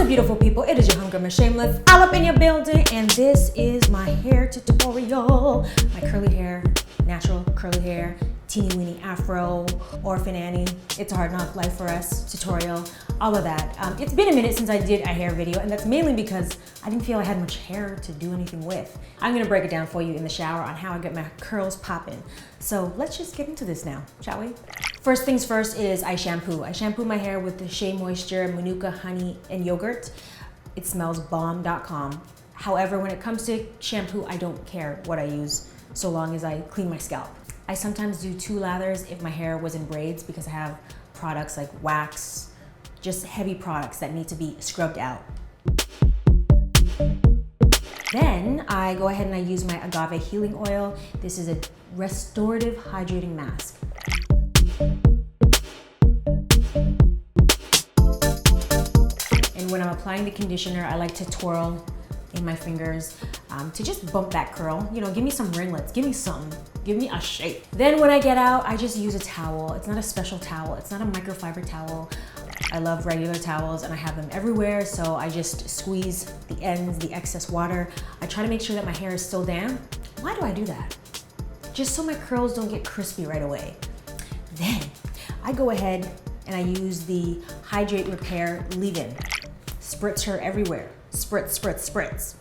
up, beautiful people? It is your homegirl, Shameless, all up in your building, and this is my hair tutorial. My curly hair, natural curly hair, teeny weeny afro, orphan Annie, it's a hard knock life for us tutorial, all of that. It's been a minute since I did a hair video, and that's mainly because I didn't feel I had much hair to do anything with. I'm gonna break it down for you in the shower on how I get my curls popping. So let's just get into this now, shall we? First things first is I shampoo. I shampoo my hair with the Shea Moisture, Manuka, honey, and yogurt. It smells bomb.com. However, when it comes to shampoo, I don't care what I use so long as I clean my scalp. I sometimes do 2 lathers if my hair was in braids because I have products like wax, just heavy products that need to be scrubbed out. Then I go ahead and I use my agave healing oil. This is a restorative hydrating mask. And when I'm applying the conditioner, I like to twirl in my fingers to just bump that curl. You know, give me some ringlets, give me something, give me a shape. Then when I get out, I just use a towel. It's not a special towel, it's not a microfiber towel. I love regular towels and I have them everywhere, so I just squeeze the ends, the excess water. I try to make sure that my hair is still damp. Why do I do that? Just so my curls don't get crispy right away. Then I go ahead and I use the Hydrate Repair leave-in. Spritz her everywhere. Spritz, spritz, spritz.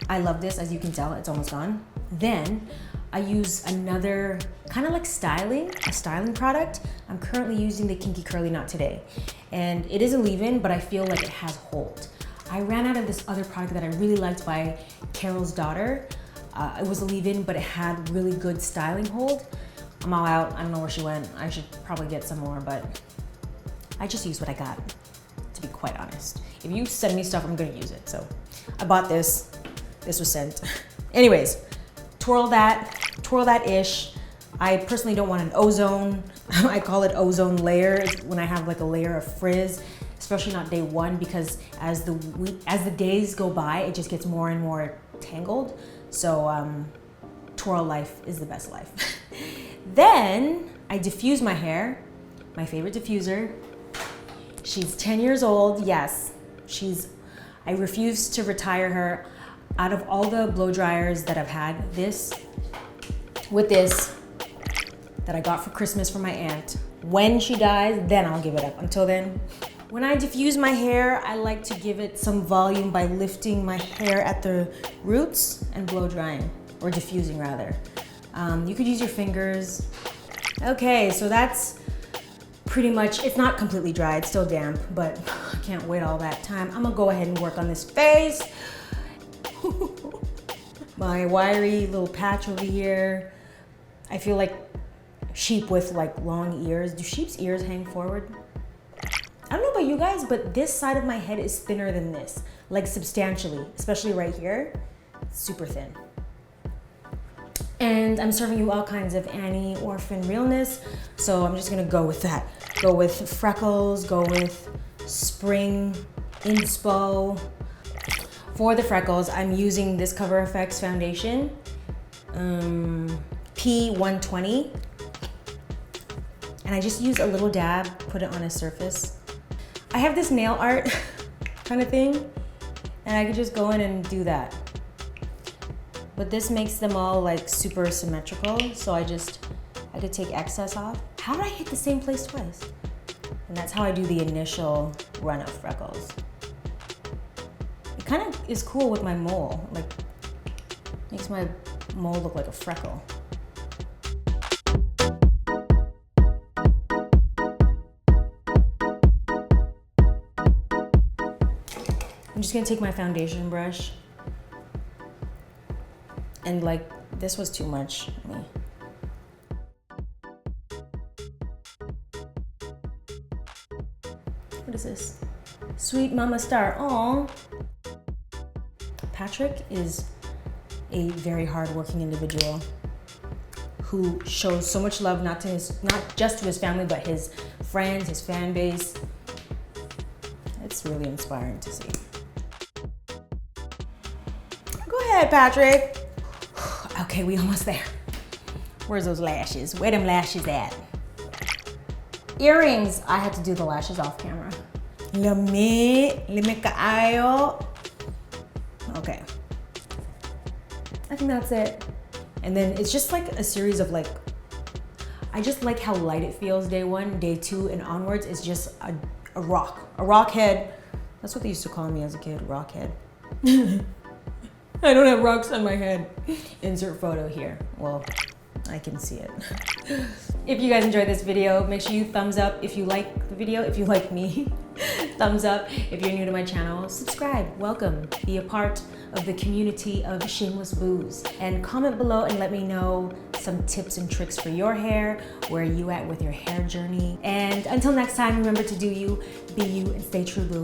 I love this, as you can tell, it's almost gone. Then I use another kind of like a styling product. I'm currently using the Kinky Curly Knot today. And it is a leave-in, but I feel like it has hold. I ran out of this other product that I really liked by Carol's Daughter. It was a leave-in, but it had really good styling hold. I'm all out, I don't know where she went. I should probably get some more, but I just used what I got, to be quite honest. If you send me stuff, I'm gonna use it. So I bought this, this was sent. Anyways, twirl that ish. I personally don't want an ozone. I call it ozone layer when I have like a layer of frizz, especially not day one, because as the days go by, it just gets more and more tangled. So twirl life is the best life. Then I diffuse my hair, my favorite diffuser. She's 10 years old, yes. I refuse to retire her. Out of all the blow dryers that I've had, this that I got for Christmas from my aunt. When she dies, then I'll give it up. Until then, when I diffuse my hair, I like to give it some volume by lifting my hair at the roots and blow drying, or diffusing rather. You could use your fingers. Okay, so that's pretty much, it's not completely dry, it's still damp, but I can't wait all that time. I'm gonna go ahead and work on this face. My wiry little patch over here. I feel like sheep with like long ears. Do sheep's ears hang forward? I don't know about you guys, but this side of my head is thinner than this, like substantially, especially right here. It's super thin. And I'm serving you all kinds of Annie orphan realness, so I'm just gonna go with that. Go with freckles, go with spring inspo. For the freckles, I'm using this Cover FX foundation, P120. And I just use a little dab, put it on a surface. I have this nail art kind of thing, and I could just go in and do that. But this makes them all like super symmetrical, so I could take excess off. How did I hit the same place twice? And that's how I do the initial run of freckles. It kind of is cool with my mole, like makes my mole look like a freckle. I'm just gonna take my foundation brush and like, this was too much. What is this? Sweet Mama Star, aw. Patrick is a very hardworking individual who shows so much love, not just to his family, but his friends, his fan base. It's really inspiring to see. Go ahead, Patrick. Okay, we almost there. Where's those lashes? Where them lashes at? Earrings, I had to do the lashes off camera. Lami kaayo. Okay. I think that's it. And then it's just like a series of like, I just like how light it feels day 1, day 2, and onwards. It's just a rock head. That's what they used to call me as a kid, rock head. I don't have rocks on my head. Insert photo here. Well, I can see it. If you guys enjoyed this video, make sure you thumbs up if you like the video, if you like me. Thumbs up. If you're new to my channel, subscribe. Welcome. Be a part of the community of Shameless Booze. And comment below and let me know some tips and tricks for your hair. Where are you at with your hair journey? And until next time, remember to do you, be you, and stay true, boo.